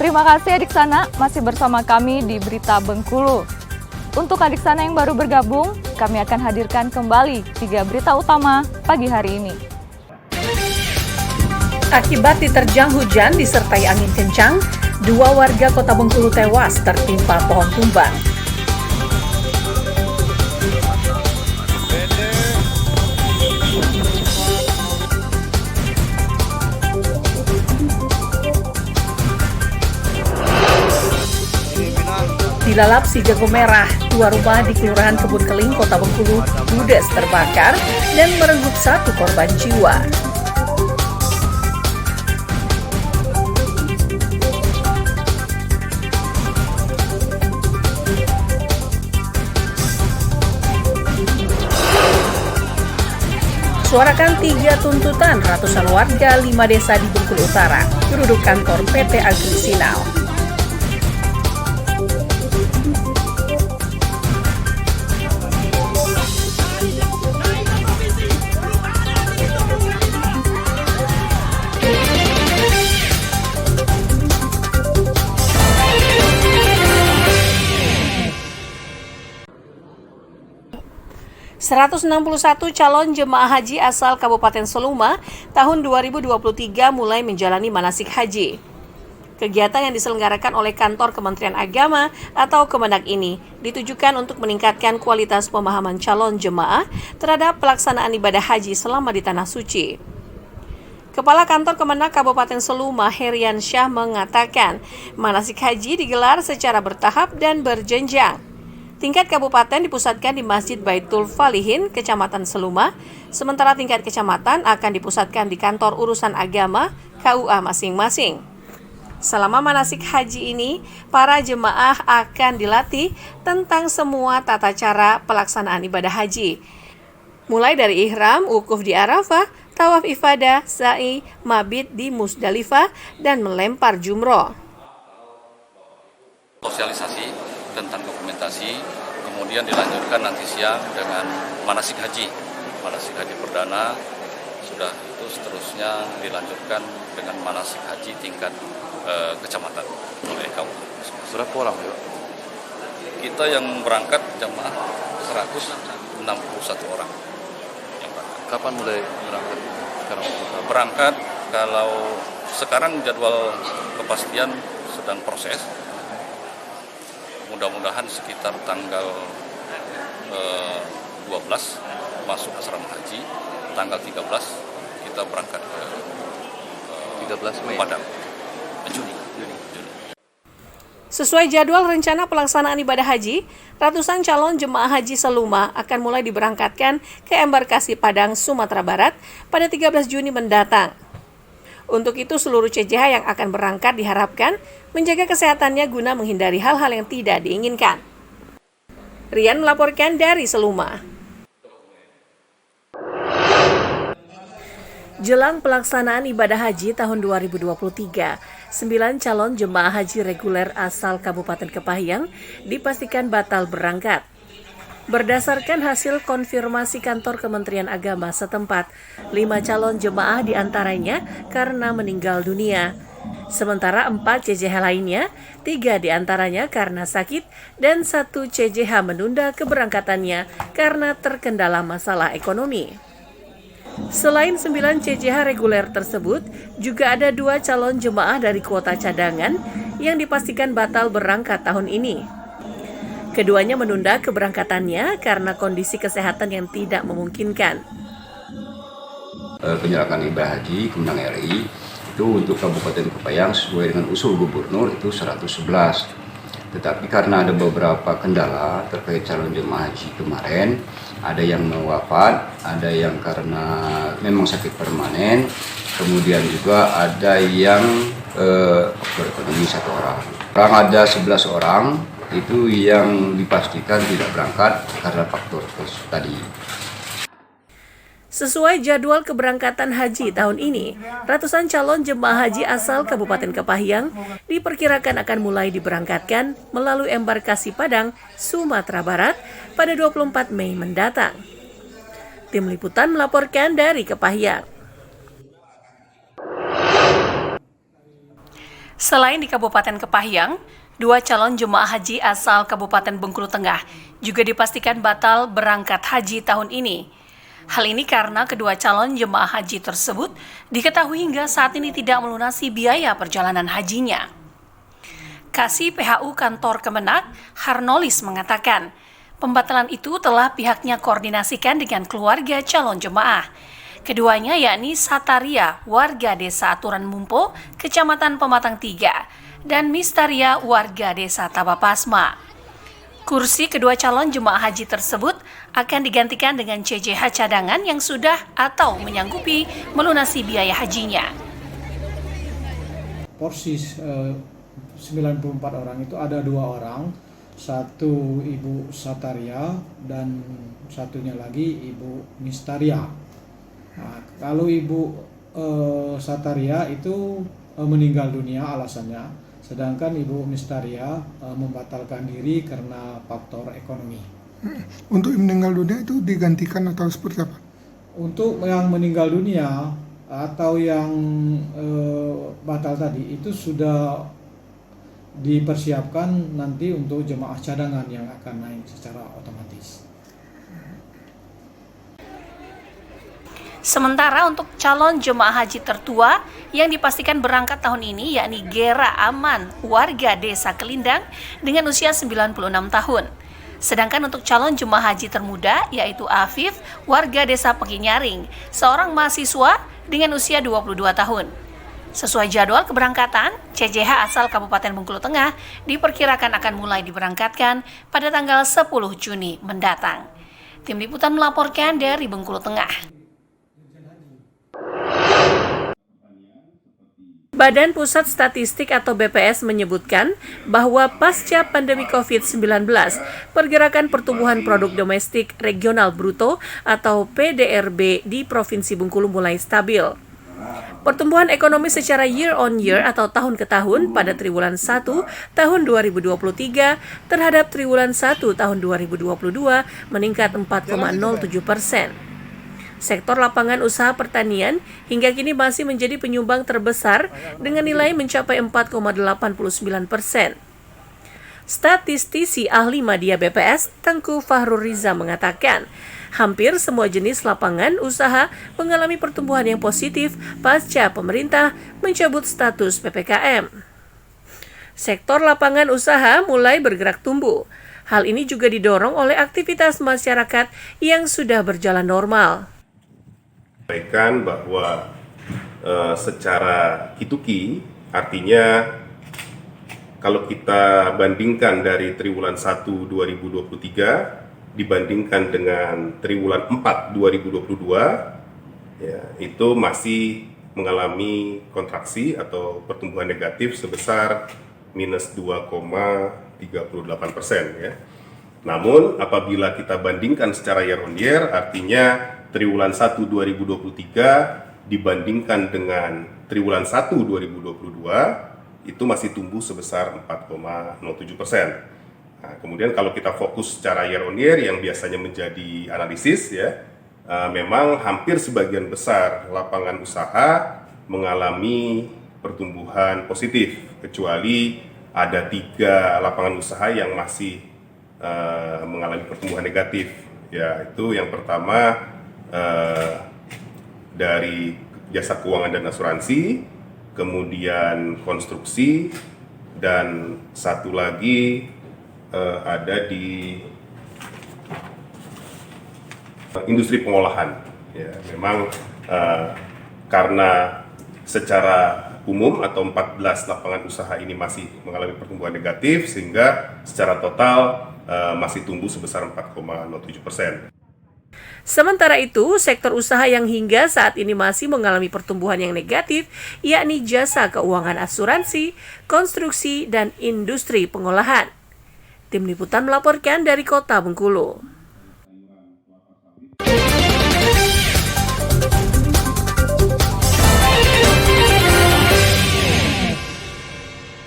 Terima kasih adik Sana masih bersama kami di Berita Bengkulu. Untuk adik Sana yang baru bergabung, kami akan hadirkan kembali 3 berita utama pagi hari ini. Akibat diterjang hujan disertai angin kencang, 2 warga Kota Bengkulu tewas tertimpa pohon tumbang. Dilalap si jago merah, 2 rumah di Kelurahan Kebun Keling, Kota Bengkulu, ludes terbakar dan merenggut 1 korban jiwa. Suarakan 3 tuntutan ratusan warga 5 desa di Bengkulu Utara, penduduk kantor PT Agri Sinau. ...161 calon jemaah haji asal Kabupaten Seluma tahun 2023 mulai menjalani manasik haji. Kegiatan yang diselenggarakan oleh Kantor Kementerian Agama atau Kemenag ini ditujukan untuk meningkatkan kualitas pemahaman calon jemaah terhadap pelaksanaan ibadah haji selama di Tanah Suci. Kepala Kantor Kemenag Kabupaten Seluma, Herian Syah, mengatakan manasik haji digelar secara bertahap dan berjenjang. Tingkat kabupaten dipusatkan di Masjid Baitul Falihin, Kecamatan Seluma, sementara tingkat kecamatan akan dipusatkan di kantor urusan agama KUA masing-masing. Selama manasik haji ini, para jemaah akan dilatih tentang semua tata cara pelaksanaan ibadah haji. Mulai dari ihram, wukuf di Arafah, tawaf ifadah, sa'i, mabit di Musdalifah, dan melempar jumroh. Sosialisasi tentang dokumentasi, kemudian dilanjutkan nanti siang dengan manasik haji. Manasik haji perdana, sudah itu seterusnya dilanjutkan dengan manasik haji tingkat kecamatan oleh kabupaten. Berapa orang ya? Kita yang berangkat jemaah 161 orang yang berangkat. Kapan mulai berangkat? Berangkat kalau sekarang jadwal kepastian sedang proses. Mudah-mudahan sekitar tanggal 12 masuk asrama haji, tanggal 13 kita berangkat ke 13 Mei. Padang, Juni. Sesuai jadwal rencana pelaksanaan ibadah haji, ratusan calon jemaah haji Seluma akan mulai diberangkatkan ke embarkasi Padang, Sumatera Barat pada 13 Juni mendatang. Untuk itu, seluruh CJH yang akan berangkat diharapkan menjaga kesehatannya guna menghindari hal-hal yang tidak diinginkan. Rian melaporkan dari Seluma. Jelang pelaksanaan ibadah haji tahun 2023, 9 calon jemaah haji reguler asal Kabupaten Kepahyang dipastikan batal berangkat. Berdasarkan hasil konfirmasi kantor Kementerian Agama setempat, 5 calon jemaah diantaranya karena meninggal dunia. Sementara 4 CJH lainnya, 3 diantaranya karena sakit dan 1 CJH menunda keberangkatannya karena terkendala masalah ekonomi. Selain 9 CJH reguler tersebut, juga ada 2 calon jemaah dari kuota cadangan yang dipastikan batal berangkat tahun ini. Keduanya menunda keberangkatannya karena kondisi kesehatan yang tidak memungkinkan. Penyelenggaraan ibadah haji Kemenang RI itu untuk Kabupaten Kepahyang sesuai dengan usul Gubernur itu 111. Tetapi karena ada beberapa kendala terkait calon jemaah haji kemarin, ada yang wafat, ada yang karena memang sakit permanen, kemudian juga ada yang berekonomi 1 orang. Ada 11 orang itu yang dipastikan tidak berangkat karena faktor tadi. Sesuai jadwal keberangkatan haji tahun ini, ratusan calon jemaah haji asal Kabupaten Kepahyang diperkirakan akan mulai diberangkatkan melalui embarkasi Padang, Sumatera Barat pada 24 Mei mendatang. Tim Liputan melaporkan dari Kepahyang. Selain di Kabupaten Kepahyang, 2 calon jemaah haji asal Kabupaten Bengkulu Tengah juga dipastikan batal berangkat haji tahun ini. Hal ini karena kedua calon jemaah haji tersebut diketahui hingga saat ini tidak melunasi biaya perjalanan hajinya. Kasih PHU Kantor Kemenak, Harnolis mengatakan, pembatalan itu telah pihaknya koordinasikan dengan keluarga calon jemaah. Keduanya yakni Sataria, warga desa Aturan Mumpo, Kecamatan Pematang 3, dan Mistaria, warga desa Tabapasma. Kursi kedua calon jemaah haji tersebut akan digantikan dengan CJH cadangan yang sudah atau menyanggupi melunasi biaya hajinya. Porsi 94 orang itu ada 2 orang, satu Ibu Sataria dan satunya lagi Ibu Mistaria. Nah, kalau Ibu Sataria itu meninggal dunia alasannya, sedangkan Ibu Mistaria membatalkan diri karena faktor ekonomi. Untuk yang meninggal dunia itu digantikan atau seperti apa? Untuk yang meninggal dunia atau yang batal tadi itu sudah dipersiapkan nanti untuk jemaah cadangan yang akan naik secara otomatis. Sementara untuk calon jemaah haji tertua yang dipastikan berangkat tahun ini yakni Gera Aman, warga desa Kelindang dengan usia 96 tahun. Sedangkan untuk calon jemaah haji termuda yaitu Afif, warga desa Pekinyaring, seorang mahasiswa dengan usia 22 tahun. Sesuai jadwal keberangkatan, CJH asal Kabupaten Bengkulu Tengah diperkirakan akan mulai diberangkatkan pada tanggal 10 Juni mendatang. Tim Liputan melaporkan dari Bengkulu Tengah. Badan Pusat Statistik atau BPS menyebutkan bahwa pasca pandemi COVID-19, pergerakan pertumbuhan produk domestik regional bruto atau PDRB di Provinsi Bengkulu mulai stabil. Pertumbuhan ekonomi secara year on year atau tahun ke tahun pada triwulan 1 tahun 2023 terhadap triwulan 1 tahun 2022 meningkat 4,07%. Sektor lapangan usaha pertanian hingga kini masih menjadi penyumbang terbesar dengan nilai mencapai 4,89%. Statistisi ahli media BPS Tengku Fahrul Riza mengatakan, hampir semua jenis lapangan usaha mengalami pertumbuhan yang positif pasca pemerintah mencabut status PPKM. Sektor lapangan usaha mulai bergerak tumbuh. Hal ini juga didorong oleh aktivitas masyarakat yang sudah berjalan normal. Sampaikan bahwa secara hituki artinya kalau kita bandingkan dari triwulan 1 2023 dibandingkan dengan triwulan 4 2022 ya, itu masih mengalami kontraksi atau pertumbuhan negatif sebesar minus 2,38% ya. Namun apabila kita bandingkan secara year on year artinya triwulan 1 2023 dibandingkan dengan triwulan 1 2022 itu masih tumbuh sebesar 4,07%. Nah, kemudian kalau kita fokus secara year on year yang biasanya menjadi analisis ya, memang hampir sebagian besar lapangan usaha mengalami pertumbuhan positif kecuali ada 3 lapangan usaha yang masih mengalami pertumbuhan negatif. Ya, itu yang pertama dari jasa keuangan dan asuransi, kemudian konstruksi, dan satu lagi ada di industri pengolahan. Ya, memang karena secara umum atau 14 lapangan usaha ini masih mengalami pertumbuhan negatif sehingga secara total masih tumbuh sebesar 4,07%. Sementara itu, sektor usaha yang hingga saat ini masih mengalami pertumbuhan yang negatif, yakni jasa keuangan asuransi, konstruksi, dan industri pengolahan. Tim Liputan melaporkan dari Kota Bengkulu.